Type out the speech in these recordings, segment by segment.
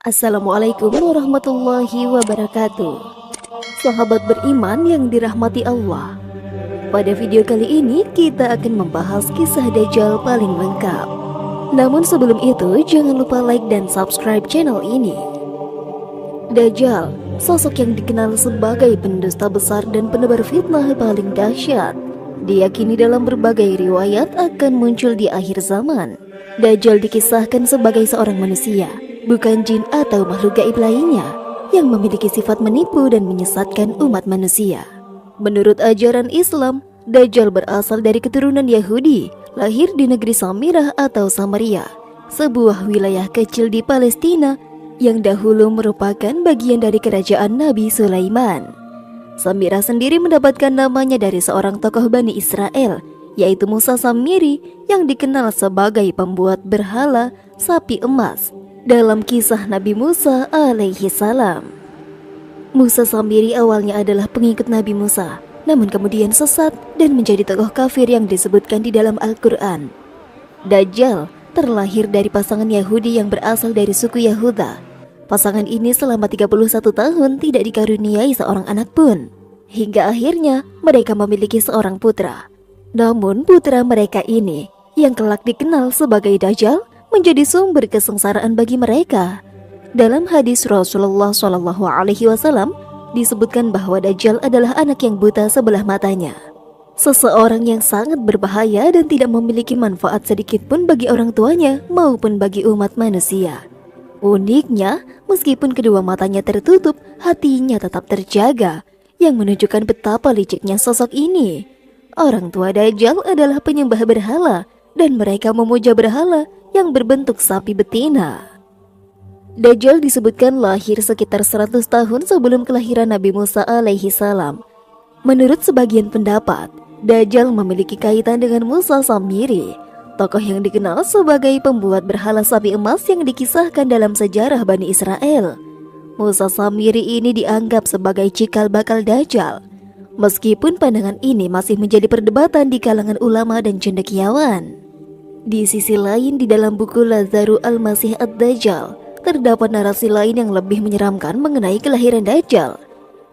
Assalamualaikum warahmatullahi wabarakatuh. Sahabat beriman yang dirahmati Allah, pada video kali ini kita akan membahas kisah Dajjal paling lengkap. Namun sebelum itu jangan lupa like dan subscribe channel ini. Dajjal, sosok yang dikenal sebagai pendusta besar dan penebar fitnah paling dahsyat, diyakini dalam berbagai riwayat akan muncul di akhir zaman. Dajjal dikisahkan sebagai seorang manusia, bukan jin atau makhluk gaib lainnya, yang memiliki sifat menipu dan menyesatkan umat manusia. Menurut ajaran Islam, Dajjal berasal dari keturunan Yahudi, lahir di negeri Samirah atau Samaria, sebuah wilayah kecil di Palestina yang dahulu merupakan bagian dari kerajaan Nabi Sulaiman. Samirah sendiri mendapatkan namanya dari seorang tokoh Bani Israel, yaitu Musa Samiri, yang dikenal sebagai pembuat berhala sapi emas dalam kisah Nabi Musa alaihi salam. Musa Samiri awalnya adalah pengikut Nabi Musa, namun kemudian sesat dan menjadi tokoh kafir yang disebutkan di dalam Al-Quran. Dajjal terlahir dari pasangan Yahudi yang berasal dari suku Yahuda. Pasangan ini selama 31 tahun tidak dikaruniai seorang anak pun, hingga akhirnya mereka memiliki seorang putra. Namun putra mereka ini, yang kelak dikenal sebagai Dajjal, menjadi sumber kesengsaraan bagi mereka. Dalam hadis Rasulullah SAW disebutkan bahwa Dajjal adalah anak yang buta sebelah matanya, seseorang yang sangat berbahaya dan tidak memiliki manfaat sedikit pun bagi orang tuanya maupun bagi umat manusia. Uniknya, meskipun kedua matanya tertutup, hatinya tetap terjaga, yang menunjukkan betapa liciknya sosok ini. Orang tua Dajjal adalah penyembah berhala, dan mereka memuja berhala yang berbentuk sapi betina. Dajjal disebutkan lahir sekitar 100 tahun sebelum kelahiran Nabi Musa alaihi salam. Menurut sebagian pendapat, Dajjal memiliki kaitan dengan Musa Samiri, tokoh yang dikenal sebagai pembuat berhala sapi emas yang dikisahkan dalam sejarah Bani Israel. Musa Samiri ini dianggap sebagai cikal bakal Dajjal, meskipun pandangan ini masih menjadi perdebatan di kalangan ulama dan cendekiawan. Di sisi lain, di dalam buku Lazaru Al-Masih Ad-Dajjal terdapat narasi lain yang lebih menyeramkan mengenai kelahiran Dajjal.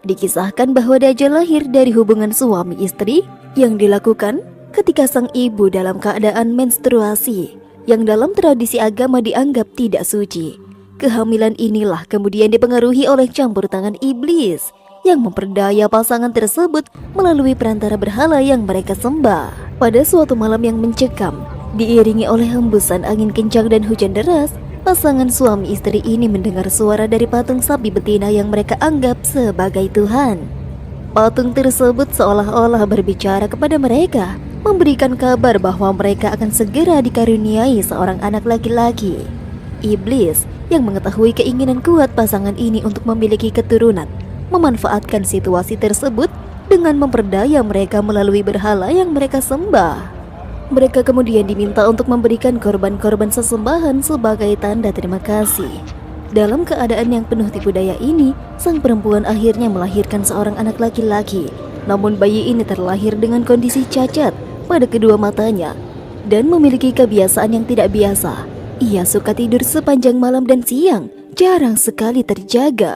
Dikisahkan bahwa Dajjal lahir dari hubungan suami istri yang dilakukan ketika sang ibu dalam keadaan menstruasi, yang dalam tradisi agama dianggap tidak suci. Kehamilan inilah kemudian dipengaruhi oleh campur tangan iblis yang memperdaya pasangan tersebut melalui perantara berhala yang mereka sembah. Pada suatu malam yang mencekam, diiringi oleh hembusan angin kencang dan hujan deras, pasangan suami istri ini mendengar suara dari patung sapi betina yang mereka anggap sebagai Tuhan. Patung tersebut seolah-olah berbicara kepada mereka, memberikan kabar bahwa mereka akan segera dikaruniai seorang anak laki-laki. Iblis yang mengetahui keinginan kuat pasangan ini untuk memiliki keturunan memanfaatkan situasi tersebut dengan memperdaya mereka melalui berhala yang mereka sembah. Mereka kemudian diminta untuk memberikan korban-korban sesembahan sebagai tanda terima kasih. Dalam keadaan yang penuh tipu daya ini, sang perempuan akhirnya melahirkan seorang anak laki-laki. Namun bayi ini terlahir dengan kondisi cacat pada kedua matanya dan memiliki kebiasaan yang tidak biasa. Ia suka tidur sepanjang malam dan siang, jarang sekali terjaga.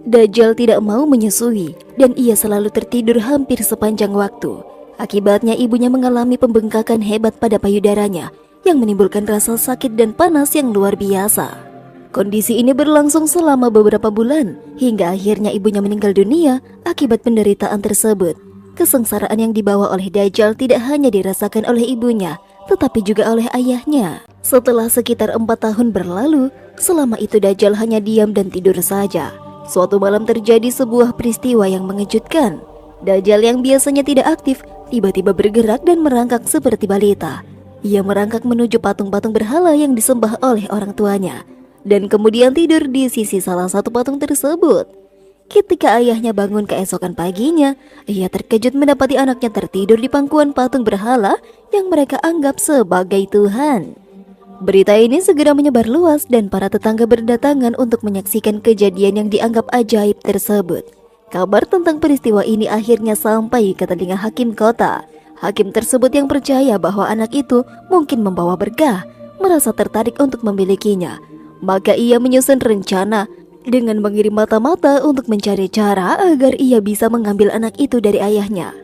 Dajjal tidak mau menyusui dan ia selalu tertidur hampir sepanjang waktu. Akibatnya ibunya mengalami pembengkakan hebat pada payudaranya yang menimbulkan rasa sakit dan panas yang luar biasa. Kondisi ini berlangsung selama beberapa bulan hingga akhirnya ibunya meninggal dunia akibat penderitaan tersebut. Kesengsaraan yang dibawa oleh Dajjal tidak hanya dirasakan oleh ibunya, tetapi juga oleh ayahnya. Setelah sekitar 4 tahun berlalu, selama itu Dajjal hanya diam dan tidur saja. Suatu malam terjadi sebuah peristiwa yang mengejutkan. Dajjal yang biasanya tidak aktif tiba-tiba bergerak dan merangkak seperti balita. Ia merangkak menuju patung-patung berhala yang disembah oleh orang tuanya dan kemudian tidur di sisi salah satu patung tersebut. Ketika ayahnya bangun keesokan paginya, ia terkejut mendapati anaknya tertidur di pangkuan patung berhala yang mereka anggap sebagai Tuhan. Berita ini segera menyebar luas dan para tetangga berdatangan untuk menyaksikan kejadian yang dianggap ajaib tersebut. Kabar tentang peristiwa ini akhirnya sampai ke telinga hakim kota. Hakim tersebut yang percaya bahwa anak itu mungkin membawa berkah, merasa tertarik untuk memilikinya. Maka ia menyusun rencana dengan mengirim mata-mata untuk mencari cara agar ia bisa mengambil anak itu dari ayahnya.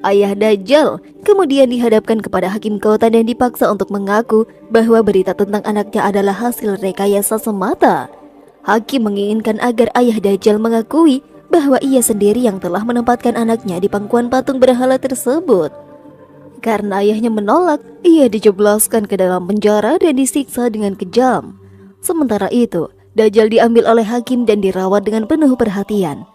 Ayah Dajjal kemudian dihadapkan kepada hakim kota dan dipaksa untuk mengaku bahwa berita tentang anaknya adalah hasil rekayasa semata. Hakim menginginkan agar ayah Dajjal mengakui bahwa ia sendiri yang telah menempatkan anaknya di pangkuan patung berhala tersebut. Karena ayahnya menolak, ia dijebloskan ke dalam penjara dan disiksa dengan kejam. Sementara itu, Dajjal diambil oleh hakim dan dirawat dengan penuh perhatian.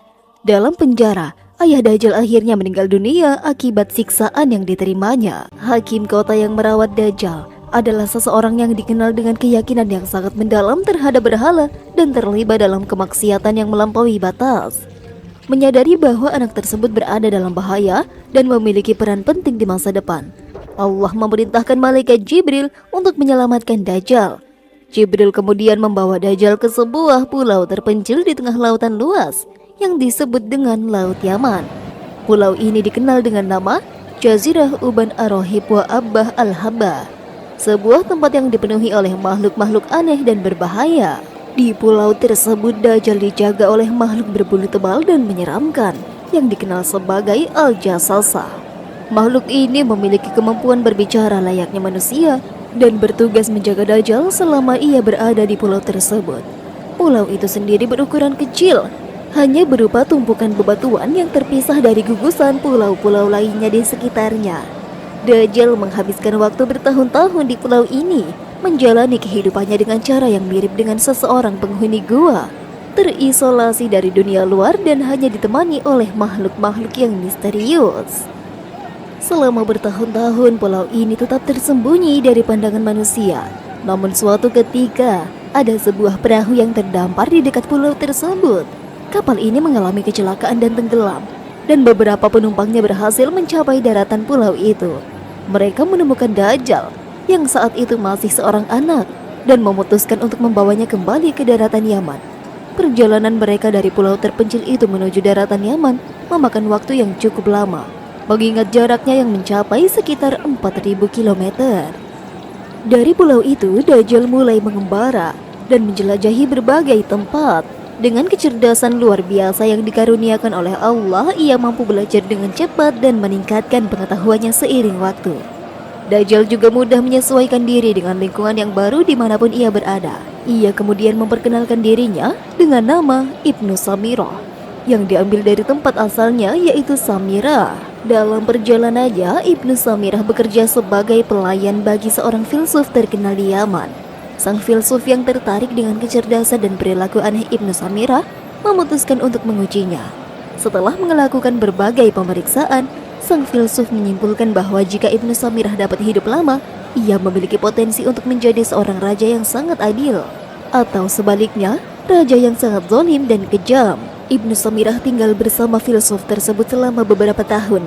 Dalam penjara, ayah Dajjal akhirnya meninggal dunia akibat siksaan yang diterimanya. Hakim kota yang merawat Dajjal adalah seseorang yang dikenal dengan keyakinan yang sangat mendalam terhadap berhala dan terlibat dalam kemaksiatan yang melampaui batas. Menyadari bahwa anak tersebut berada dalam bahaya dan memiliki peran penting di masa depan, Allah memerintahkan malaikat Jibril untuk menyelamatkan Dajjal. Jibril kemudian membawa Dajjal ke sebuah pulau terpencil di tengah lautan luas yang disebut dengan Laut Yaman. Pulau ini dikenal dengan nama Jazirah Uban Ar-Rohib wa Abbah Al-Habba, sebuah tempat yang dipenuhi oleh makhluk-makhluk aneh dan berbahaya. Di pulau tersebut Dajjal dijaga oleh makhluk berbulu tebal dan menyeramkan yang dikenal sebagai Al-Jasasa. Makhluk ini memiliki kemampuan berbicara layaknya manusia dan bertugas menjaga Dajjal selama ia berada di pulau tersebut. Pulau itu sendiri berukuran kecil, hanya berupa tumpukan bebatuan yang terpisah dari gugusan pulau-pulau lainnya di sekitarnya. Dajjal menghabiskan waktu bertahun-tahun di pulau ini, menjalani kehidupannya dengan cara yang mirip dengan seseorang penghuni gua, terisolasi dari dunia luar dan hanya ditemani oleh makhluk-makhluk yang misterius. Selama bertahun-tahun pulau ini tetap tersembunyi dari pandangan manusia. Namun suatu ketika, ada sebuah perahu yang terdampar di dekat pulau tersebut. Kapal ini mengalami kecelakaan dan tenggelam, dan beberapa penumpangnya berhasil mencapai daratan pulau itu. Mereka menemukan Dajjal yang saat itu masih seorang anak dan memutuskan untuk membawanya kembali ke daratan Yaman. Perjalanan mereka dari pulau terpencil itu menuju daratan Yaman memakan waktu yang cukup lama, mengingat jaraknya yang mencapai sekitar 4.000 km. Dari pulau itu, Dajjal mulai mengembara dan menjelajahi berbagai tempat. Dengan kecerdasan luar biasa yang dikaruniakan oleh Allah, ia mampu belajar dengan cepat dan meningkatkan pengetahuannya seiring waktu. Dajjal juga mudah menyesuaikan diri dengan lingkungan yang baru dimanapun ia berada. Ia kemudian memperkenalkan dirinya dengan nama Ibnu Samirah, yang diambil dari tempat asalnya yaitu Samirah. Dalam perjalanannya, Ibnu Samirah bekerja sebagai pelayan bagi seorang filsuf terkenal di Yaman. Sang filsuf yang tertarik dengan kecerdasan dan perilaku aneh Ibnu Samirah memutuskan untuk mengujinya. Setelah melakukan berbagai pemeriksaan, sang filsuf menyimpulkan bahwa jika Ibnu Samirah dapat hidup lama, ia memiliki potensi untuk menjadi seorang raja yang sangat adil, atau sebaliknya, raja yang sangat zalim dan kejam. Ibnu Samirah tinggal bersama filsuf tersebut selama beberapa tahun,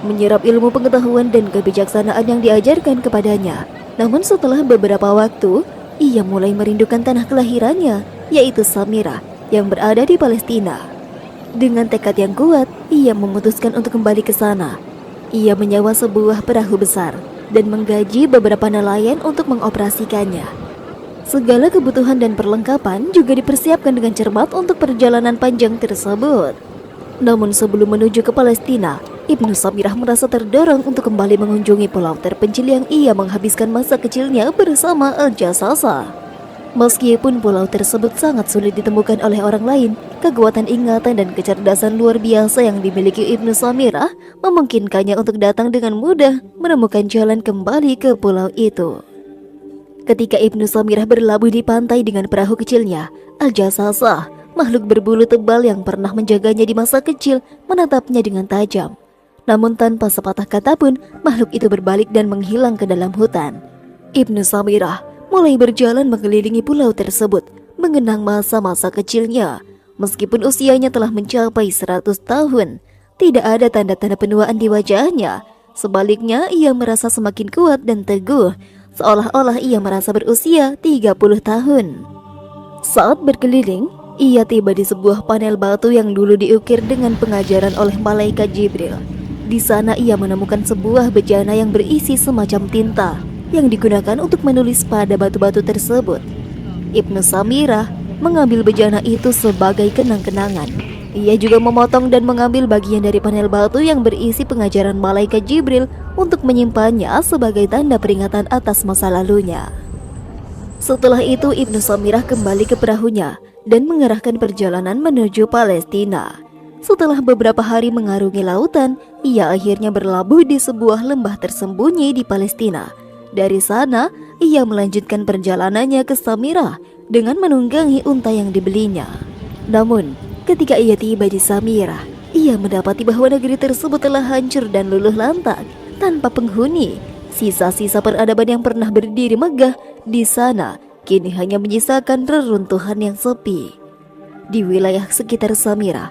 menyerap ilmu pengetahuan dan kebijaksanaan yang diajarkan kepadanya. Namun setelah beberapa waktu, ia mulai merindukan tanah kelahirannya, yaitu Samirah, yang berada di Palestina. Dengan tekad yang kuat, ia memutuskan untuk kembali ke sana. Ia menyewa sebuah perahu besar dan menggaji beberapa nelayan untuk mengoperasikannya. Segala kebutuhan dan perlengkapan juga dipersiapkan dengan cermat untuk perjalanan panjang tersebut. Namun sebelum menuju ke Palestina, Ibnu Samirah merasa terdorong untuk kembali mengunjungi pulau terpencil yang ia menghabiskan masa kecilnya bersama Al-Jasasa. Meskipun pulau tersebut sangat sulit ditemukan oleh orang lain, kekuatan ingatan dan kecerdasan luar biasa yang dimiliki Ibnu Samirah memungkinkannya untuk datang dengan mudah menemukan jalan kembali ke pulau itu. Ketika Ibnu Samirah berlabuh di pantai dengan perahu kecilnya, Al-Jasasa, makhluk berbulu tebal yang pernah menjaganya di masa kecil, menatapnya dengan tajam. Namun tanpa sepatah kata pun, makhluk itu berbalik dan menghilang ke dalam hutan. Ibnu Samirah mulai berjalan mengelilingi pulau tersebut, mengenang masa-masa kecilnya. Meskipun usianya telah mencapai 100 tahun, tidak ada tanda-tanda penuaan di wajahnya. Sebaliknya, ia merasa semakin kuat dan teguh, seolah-olah ia merasa berusia 30 tahun. Saat berkeliling, ia tiba di sebuah panel batu yang dulu diukir dengan pengajaran oleh malaikat Jibril. Di sana ia menemukan sebuah bejana yang berisi semacam tinta yang digunakan untuk menulis pada batu-batu tersebut. Ibnu Samirah mengambil bejana itu sebagai kenang-kenangan. Ia juga memotong dan mengambil bagian dari panel batu yang berisi pengajaran malaikat Jibril untuk menyimpannya sebagai tanda peringatan atas masa lalunya. Setelah itu Ibnu Samirah kembali ke perahunya dan mengerahkan perjalanan menuju Palestina. Setelah beberapa hari mengarungi lautan, ia akhirnya berlabuh di sebuah lembah tersembunyi di Palestina. Dari sana, ia melanjutkan perjalanannya ke Samirah dengan menunggangi unta yang dibelinya. Namun, ketika ia tiba di Samirah, ia mendapati bahwa negeri tersebut telah hancur dan luluh lantak tanpa penghuni. Sisa-sisa peradaban yang pernah berdiri megah di sana kini hanya menyisakan reruntuhan yang sepi. Di wilayah sekitar Samirah,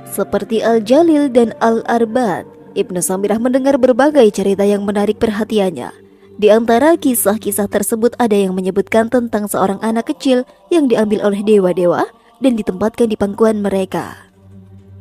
seperti Al-Jalil dan Al-Arbad, Ibnu Samirah mendengar berbagai cerita yang menarik perhatiannya. Di antara kisah-kisah tersebut ada yang menyebutkan tentang seorang anak kecil yang diambil oleh dewa-dewa dan ditempatkan di pangkuan mereka.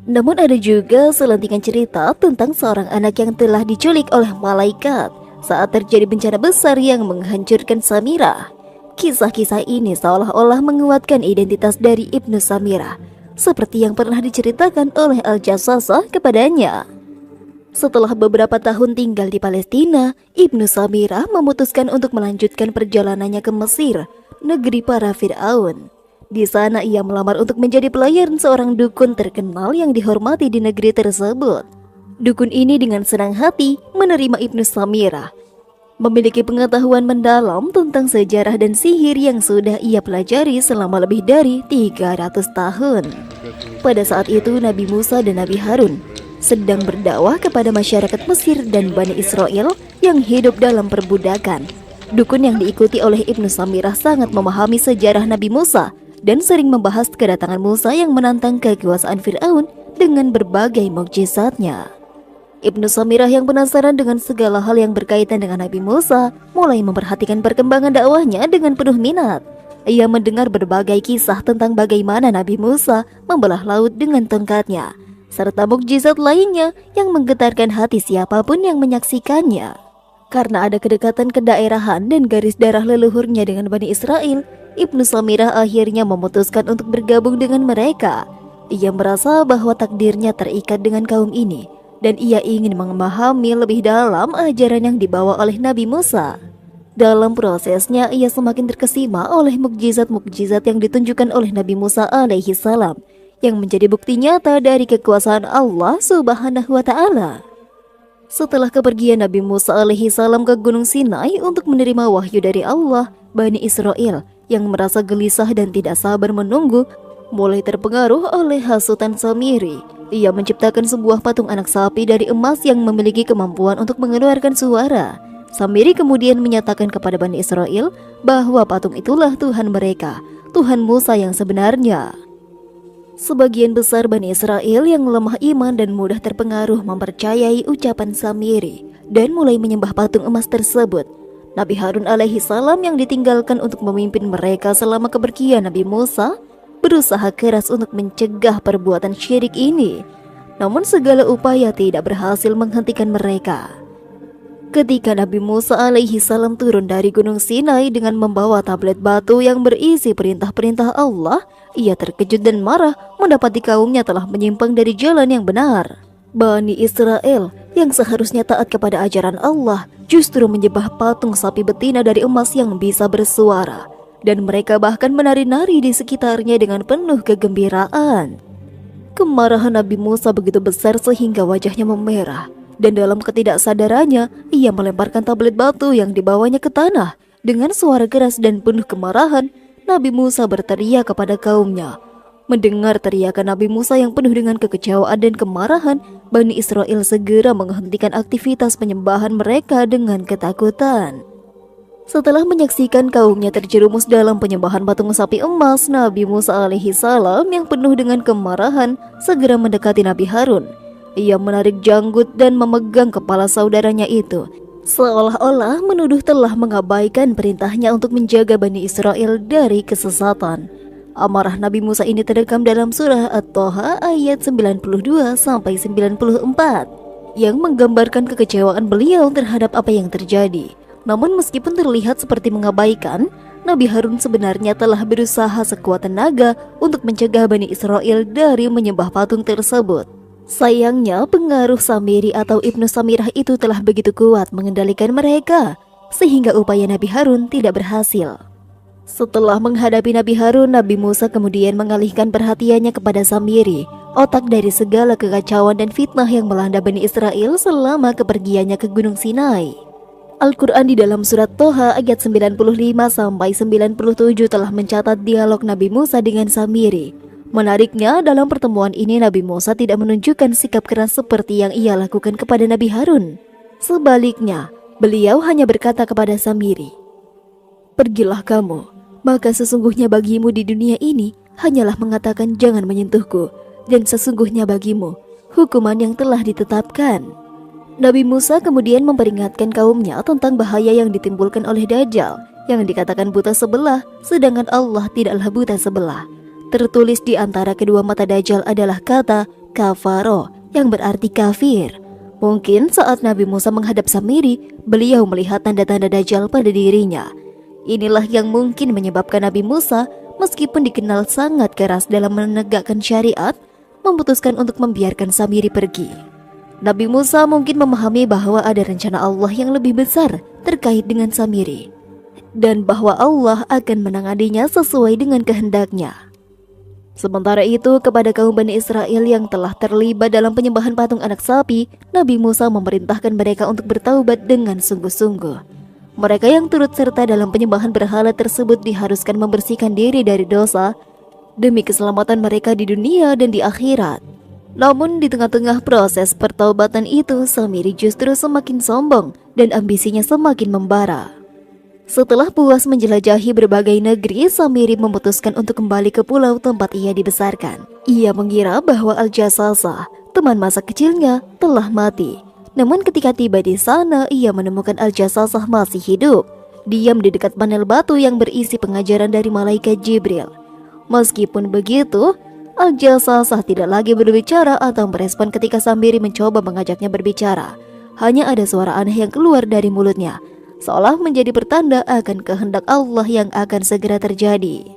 Namun ada juga selentingan cerita tentang seorang anak yang telah diculik oleh malaikat saat terjadi bencana besar yang menghancurkan Samirah. Kisah-kisah ini seolah-olah menguatkan identitas dari Ibnu Samirah, seperti yang pernah diceritakan oleh Al-Jassasah kepadanya. Setelah beberapa tahun tinggal di Palestina, Ibnu Samirah memutuskan untuk melanjutkan perjalanannya ke Mesir, negeri para Fir'aun. Di sana ia melamar untuk menjadi pelayan seorang dukun terkenal yang dihormati di negeri tersebut. Dukun ini dengan senang hati menerima Ibnu Samirah. Memiliki pengetahuan mendalam tentang sejarah dan sihir yang sudah ia pelajari selama lebih dari 300 tahun. Pada saat itu Nabi Musa dan Nabi Harun sedang berdakwah kepada masyarakat Mesir dan Bani Israel yang hidup dalam perbudakan. Dukun yang diikuti oleh Ibnu Samirah sangat memahami sejarah Nabi Musa dan sering membahas kedatangan Musa yang menantang kekuasaan Fir'aun dengan berbagai mukjizatnya. Ibnu Samirah yang penasaran dengan segala hal yang berkaitan dengan Nabi Musa mulai memperhatikan perkembangan dakwahnya dengan penuh minat. Ia mendengar berbagai kisah tentang bagaimana Nabi Musa membelah laut dengan tongkatnya, serta mukjizat lainnya yang menggetarkan hati siapapun yang menyaksikannya. Karena ada kedekatan kedaerahan dan garis darah leluhurnya dengan Bani Israel, Ibnu Samirah akhirnya memutuskan untuk bergabung dengan mereka. Ia merasa bahwa takdirnya terikat dengan kaum ini, dan ia ingin memahami lebih dalam ajaran yang dibawa oleh Nabi Musa. Dalam prosesnya, ia semakin terkesima oleh mukjizat-mukjizat yang ditunjukkan oleh Nabi Musa alaihi salam, yang menjadi bukti nyata dari kekuasaan Allah Subhanahu wa Ta'ala. Setelah kepergian Nabi Musa alaihi salam ke Gunung Sinai untuk menerima wahyu dari Allah, Bani Israel yang merasa gelisah dan tidak sabar menunggu mulai terpengaruh oleh hasutan Samiri. Ia menciptakan sebuah patung anak sapi dari emas yang memiliki kemampuan untuk mengeluarkan suara. Samiri kemudian menyatakan kepada Bani Israel bahwa patung itulah Tuhan mereka, Tuhan Musa yang sebenarnya. Sebagian besar Bani Israel yang lemah iman dan mudah terpengaruh mempercayai ucapan Samiri dan mulai menyembah patung emas tersebut. Nabi Harun alaihi salam yang ditinggalkan untuk memimpin mereka selama kepergian Nabi Musa berusaha keras untuk mencegah perbuatan syirik ini. Namun segala upaya tidak berhasil menghentikan mereka. Ketika Nabi Musa alaihi salam turun dari Gunung Sinai dengan membawa tablet batu yang berisi perintah-perintah Allah, ia terkejut dan marah mendapati kaumnya telah menyimpang dari jalan yang benar. Bani Israel yang seharusnya taat kepada ajaran Allah justru menyembah patung sapi betina dari emas yang bisa bersuara, dan mereka bahkan menari-nari di sekitarnya dengan penuh kegembiraan. Kemarahan Nabi Musa begitu besar sehingga wajahnya memerah, dan dalam ketidaksadarannya ia melemparkan tablet batu yang dibawanya ke tanah. Dengan suara keras dan penuh kemarahan, Nabi Musa berteriak kepada kaumnya. Mendengar teriakan Nabi Musa yang penuh dengan kekecewaan dan kemarahan, Bani Israel segera menghentikan aktivitas penyembahan mereka dengan ketakutan. Setelah menyaksikan kaumnya terjerumus dalam penyembahan patung sapi emas, Nabi Musa alaihi salam yang penuh dengan kemarahan segera mendekati Nabi Harun. Ia menarik janggut dan memegang kepala saudaranya itu, seolah-olah menuduh telah mengabaikan perintahnya untuk menjaga Bani Israel dari kesesatan. Amarah Nabi Musa ini terekam dalam surah At-Taha ayat 92-94 yang menggambarkan kekecewaan beliau terhadap apa yang terjadi. Namun meskipun terlihat seperti mengabaikan, Nabi Harun sebenarnya telah berusaha sekuat tenaga untuk mencegah Bani Israel dari menyembah patung tersebut. Sayangnya, pengaruh Samiri atau Ibnu Samirah itu telah begitu kuat mengendalikan mereka, sehingga upaya Nabi Harun tidak berhasil. Setelah menghadapi Nabi Harun, Nabi Musa kemudian mengalihkan perhatiannya kepada Samiri, otak dari segala kekacauan dan fitnah yang melanda Bani Israel selama kepergiannya ke Gunung Sinai. Al-Quran di dalam surat Toha ayat 95-97 telah mencatat dialog Nabi Musa dengan Samiri. Menariknya, dalam pertemuan ini Nabi Musa tidak menunjukkan sikap keras seperti yang ia lakukan kepada Nabi Harun. Sebaliknya, beliau hanya berkata kepada Samiri, "Pergilah kamu, maka sesungguhnya bagimu di dunia ini hanyalah mengatakan jangan menyentuhku, dan sesungguhnya bagimu hukuman yang telah ditetapkan." Nabi Musa kemudian memperingatkan kaumnya tentang bahaya yang ditimbulkan oleh Dajjal, yang dikatakan buta sebelah, sedangkan Allah tidaklah buta sebelah. Tertulis di antara kedua mata Dajjal adalah kata kafaro, yang berarti kafir. Mungkin saat Nabi Musa menghadap Samiri, beliau melihat tanda-tanda Dajjal pada dirinya. Inilah yang mungkin menyebabkan Nabi Musa, meskipun dikenal sangat keras dalam menegakkan syariat, memutuskan untuk membiarkan Samiri pergi. Nabi Musa mungkin memahami bahwa ada rencana Allah yang lebih besar terkait dengan Samiri, dan bahwa Allah akan menanganinya sesuai dengan kehendaknya. Sementara itu, kepada kaum Bani Israel yang telah terlibat dalam penyembahan patung anak sapi, Nabi Musa memerintahkan mereka untuk bertaubat dengan sungguh-sungguh. Mereka yang turut serta dalam penyembahan berhala tersebut diharuskan membersihkan diri dari dosa demi keselamatan mereka di dunia dan di akhirat. Namun di tengah-tengah proses pertaubatan itu, Samiri justru semakin sombong dan ambisinya semakin membara. Setelah puas menjelajahi berbagai negeri, Samiri memutuskan untuk kembali ke pulau tempat ia dibesarkan. Ia mengira bahwa Al-Jasasah, teman masa kecilnya, telah mati. Namun ketika tiba di sana, ia menemukan Al-Jasasah masih hidup, diam di dekat panel batu yang berisi pengajaran dari malaikat Jibril. Meskipun begitu, Al-Jasasah tidak lagi berbicara atau merespon ketika Samiri mencoba mengajaknya berbicara. Hanya ada suara aneh yang keluar dari mulutnya, seolah menjadi pertanda akan kehendak Allah yang akan segera terjadi.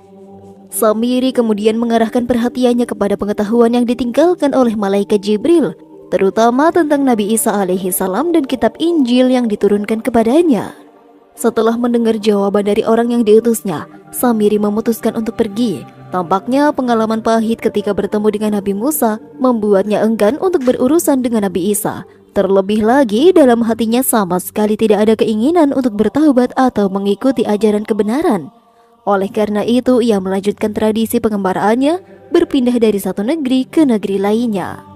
Samiri kemudian mengarahkan perhatiannya kepada pengetahuan yang ditinggalkan oleh malaikat Jibril, terutama tentang Nabi Isa alaihi salam dan kitab Injil yang diturunkan kepadanya. Setelah mendengar jawaban dari orang yang diutusnya, Samiri memutuskan untuk pergi. Tampaknya pengalaman pahit ketika bertemu dengan Nabi Musa membuatnya enggan untuk berurusan dengan Nabi Isa. Terlebih lagi, dalam hatinya sama sekali tidak ada keinginan untuk bertaubat atau mengikuti ajaran kebenaran. Oleh karena itu, ia melanjutkan tradisi pengembaraannya, berpindah dari satu negeri ke negeri lainnya.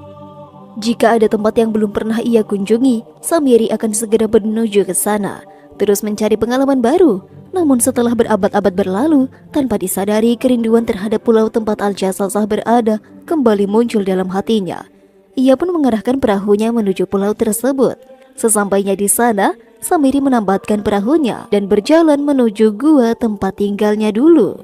Jika ada tempat yang belum pernah ia kunjungi, Samiri akan segera menuju ke sana, terus mencari pengalaman baru. Namun setelah berabad-abad berlalu, tanpa disadari kerinduan terhadap pulau tempat Al-Jasasah berada kembali muncul dalam hatinya. Ia pun mengarahkan perahunya menuju pulau tersebut. Sesampainya di sana, Samiri menambatkan perahunya dan berjalan menuju gua tempat tinggalnya dulu.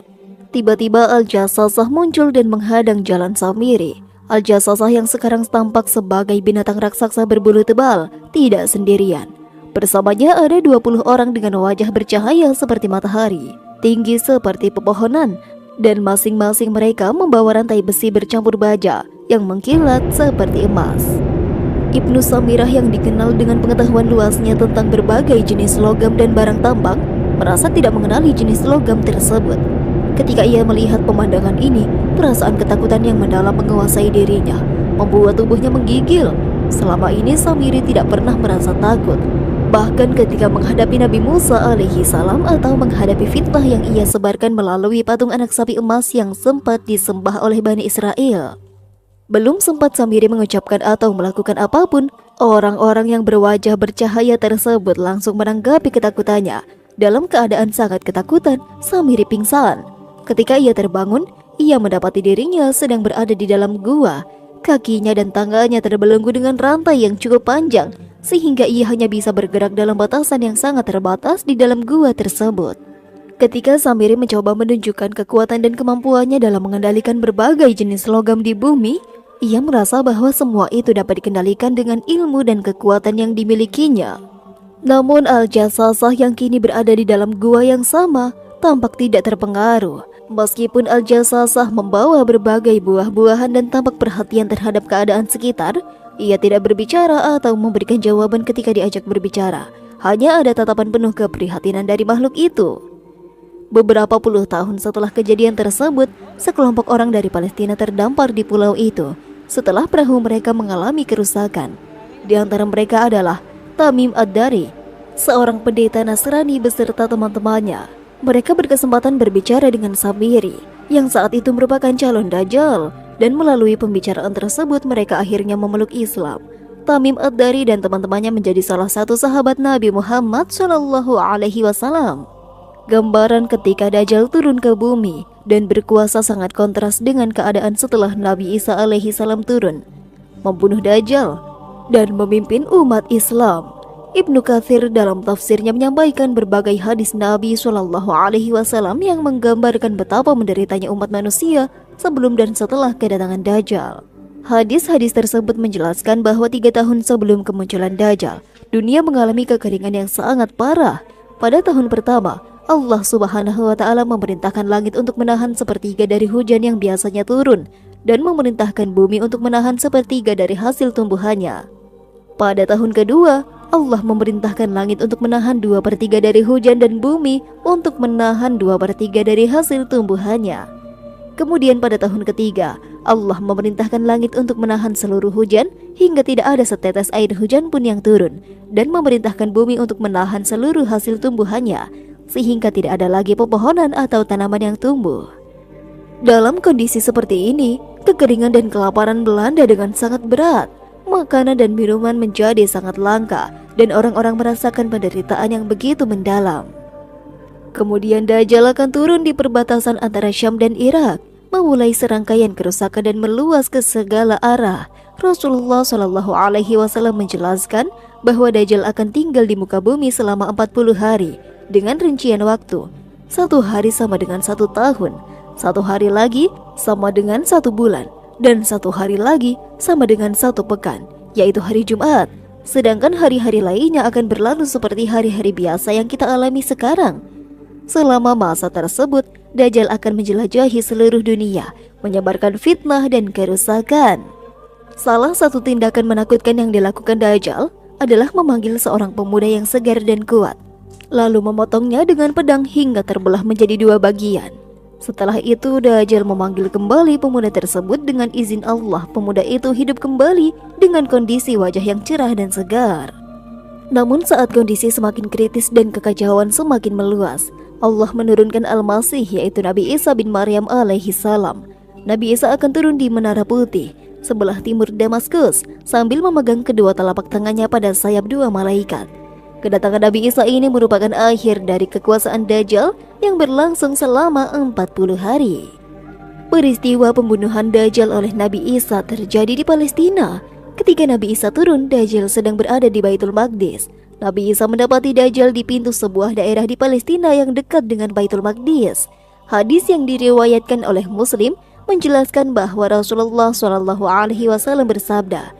Tiba-tiba Al-Jasasah muncul dan menghadang jalan Samiri. Al-Jasasah yang sekarang tampak sebagai binatang raksasa berbulu tebal, tidak sendirian. Bersamanya ada 20 orang dengan wajah bercahaya seperti matahari, tinggi seperti pepohonan, dan masing-masing mereka membawa rantai besi bercampur baja yang mengkilat seperti emas. Ibnu Samirah yang dikenal dengan pengetahuan luasnya tentang berbagai jenis logam dan barang tambang, merasa tidak mengenali jenis logam tersebut. Ketika ia melihat pemandangan ini, perasaan ketakutan yang mendalam menguasai dirinya, membuat tubuhnya menggigil. Selama ini Samiri tidak pernah merasa takut, bahkan ketika menghadapi Nabi Musa alaihi salam atau menghadapi fitnah yang ia sebarkan melalui patung anak sapi emas yang sempat disembah oleh Bani Israel. Belum sempat Samiri mengucapkan atau melakukan apapun, orang-orang yang berwajah bercahaya tersebut langsung menanggapi ketakutannya. Dalam keadaan sangat ketakutan, Samiri pingsan. Ketika ia terbangun, ia mendapati dirinya sedang berada di dalam gua. Kakinya dan tangannya terbelenggu dengan rantai yang cukup panjang, sehingga ia hanya bisa bergerak dalam batasan yang sangat terbatas di dalam gua tersebut. Ketika Samiri mencoba menunjukkan kekuatan dan kemampuannya dalam mengendalikan berbagai jenis logam di bumi, ia merasa bahwa semua itu dapat dikendalikan dengan ilmu dan kekuatan yang dimilikinya. Namun Al-Jasasah yang kini berada di dalam gua yang sama tampak tidak terpengaruh. Meskipun Al-Jassasah membawa berbagai buah-buahan dan tampak perhatian terhadap keadaan sekitar, ia tidak berbicara atau memberikan jawaban ketika diajak berbicara. Hanya ada tatapan penuh keprihatinan dari makhluk itu. Beberapa puluh tahun setelah kejadian tersebut, sekelompok orang dari Palestina terdampar di pulau itu setelah perahu mereka mengalami kerusakan. Di antara mereka adalah Tamim Ad-Dari, seorang pendeta Nasrani beserta teman-temannya. Mereka berkesempatan berbicara dengan Sabiri, yang saat itu merupakan calon Dajjal, dan melalui pembicaraan tersebut mereka akhirnya memeluk Islam. Tamim Ad-Dari dan teman-temannya menjadi salah satu sahabat Nabi Muhammad SAW. Gambaran ketika Dajjal turun ke bumi dan berkuasa sangat kontras dengan keadaan setelah Nabi Isa alaihissalam turun, membunuh Dajjal, dan memimpin umat Islam. Ibnu Katsir dalam tafsirnya menyampaikan berbagai hadis Nabi SAW yang menggambarkan betapa menderitanya umat manusia sebelum dan setelah kedatangan Dajjal. Hadis-hadis tersebut menjelaskan bahwa 3 tahun sebelum kemunculan Dajjal, dunia mengalami kekeringan yang sangat parah. Pada tahun pertama, Allah Subhanahu wa Ta'ala memerintahkan langit untuk menahan sepertiga dari hujan yang biasanya turun, dan memerintahkan bumi untuk menahan sepertiga dari hasil tumbuhannya. Pada tahun kedua, Allah memerintahkan langit untuk menahan 2/3 dari hujan dan bumi untuk menahan 2/3 dari hasil tumbuhannya. Kemudian pada tahun ketiga, Allah memerintahkan langit untuk menahan seluruh hujan hingga tidak ada setetes air hujan pun yang turun, dan memerintahkan bumi untuk menahan seluruh hasil tumbuhannya, sehingga tidak ada lagi pepohonan atau tanaman yang tumbuh. Dalam kondisi seperti ini, kekeringan dan kelaparan melanda dengan sangat berat. Makanan dan minuman menjadi sangat langka, dan orang-orang merasakan penderitaan yang begitu mendalam. Kemudian Dajjal akan turun di perbatasan antara Syam dan Irak, memulai serangkaian kerusakan dan meluas ke segala arah. Rasulullah SAW menjelaskan bahwa Dajjal akan tinggal di muka bumi selama 40 hari, dengan rincian waktu. 1 hari sama dengan 1 tahun, 1 hari lagi sama dengan 1 bulan, dan 1 hari lagi sama dengan 1 pekan, yaitu hari Jumat. Sedangkan hari-hari lainnya akan berlalu seperti hari-hari biasa yang kita alami sekarang. Selama masa tersebut, Dajjal akan menjelajahi seluruh dunia, menyebarkan fitnah dan kerusakan. Salah satu tindakan menakutkan yang dilakukan Dajjal adalah memanggil seorang pemuda yang segar dan kuat, lalu memotongnya dengan pedang hingga terbelah menjadi 2 bagian. Setelah itu Dajjal memanggil kembali pemuda tersebut. Dengan izin Allah, pemuda itu hidup kembali dengan kondisi wajah yang cerah dan segar. Namun saat kondisi semakin kritis dan kekacauan semakin meluas, Allah menurunkan Al-Masih, yaitu Nabi Isa bin Maryam alaihissalam. Nabi Isa akan turun di Menara Putih sebelah timur Damaskus sambil memegang kedua telapak tangannya pada sayap 2 malaikat. Kedatangan Nabi Isa ini merupakan akhir dari kekuasaan Dajjal yang berlangsung selama 40 hari. Peristiwa pembunuhan Dajjal oleh Nabi Isa terjadi di Palestina. Ketika Nabi Isa turun, Dajjal sedang berada di Baitul Maqdis. Nabi Isa mendapati Dajjal di pintu sebuah daerah di Palestina yang dekat dengan Baitul Maqdis. Hadis yang diriwayatkan oleh Muslim menjelaskan bahwa Rasulullah SAW bersabda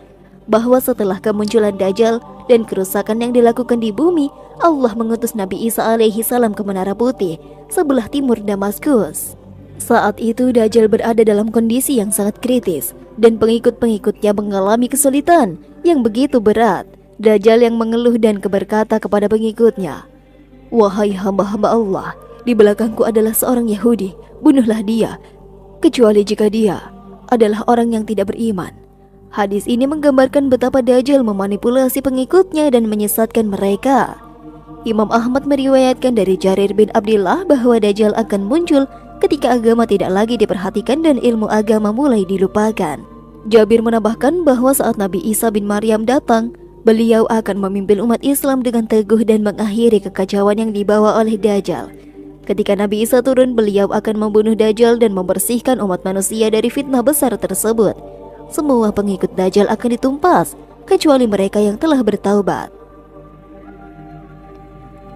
bahwa setelah kemunculan Dajjal dan kerusakan yang dilakukan di bumi, Allah mengutus Nabi Isa alaihissalam ke Menara Putih sebelah timur Damaskus. Saat itu Dajjal berada dalam kondisi yang sangat kritis, dan pengikut-pengikutnya mengalami kesulitan yang begitu berat. Dajjal yang mengeluh dan berkata kepada pengikutnya, "Wahai hamba-hamba Allah, di belakangku adalah seorang Yahudi, bunuhlah dia, kecuali jika dia adalah orang yang tidak beriman." Hadis ini menggambarkan betapa Dajjal memanipulasi pengikutnya dan menyesatkan mereka. Imam Ahmad meriwayatkan dari Jarir bin Abdullah bahwa Dajjal akan muncul ketika agama tidak lagi diperhatikan dan ilmu agama mulai dilupakan. Jabir menambahkan bahwa saat Nabi Isa bin Maryam datang, beliau akan memimpin umat Islam dengan teguh dan mengakhiri kekacauan yang dibawa oleh Dajjal. Ketika Nabi Isa turun, beliau akan membunuh Dajjal dan membersihkan umat manusia dari fitnah besar tersebut. Semua pengikut Dajjal akan ditumpas, kecuali mereka yang telah bertaubat.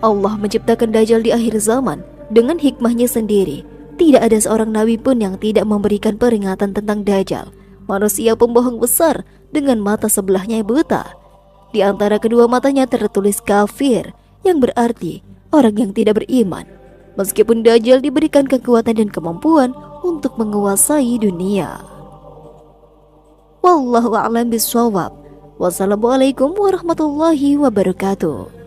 Allah menciptakan Dajjal di akhir zaman dengan hikmahnya sendiri. Tidak ada seorang nabi pun yang tidak memberikan peringatan tentang Dajjal, manusia pembohong besar dengan mata sebelahnya buta. Di antara kedua matanya tertulis kafir, yang berarti orang yang tidak beriman. meskipun Dajjal diberikan kekuatan dan kemampuan untuk menguasai dunia. Wallahu a'lam bishawab. Wassalamualaikum warahmatullahi wabarakatuh.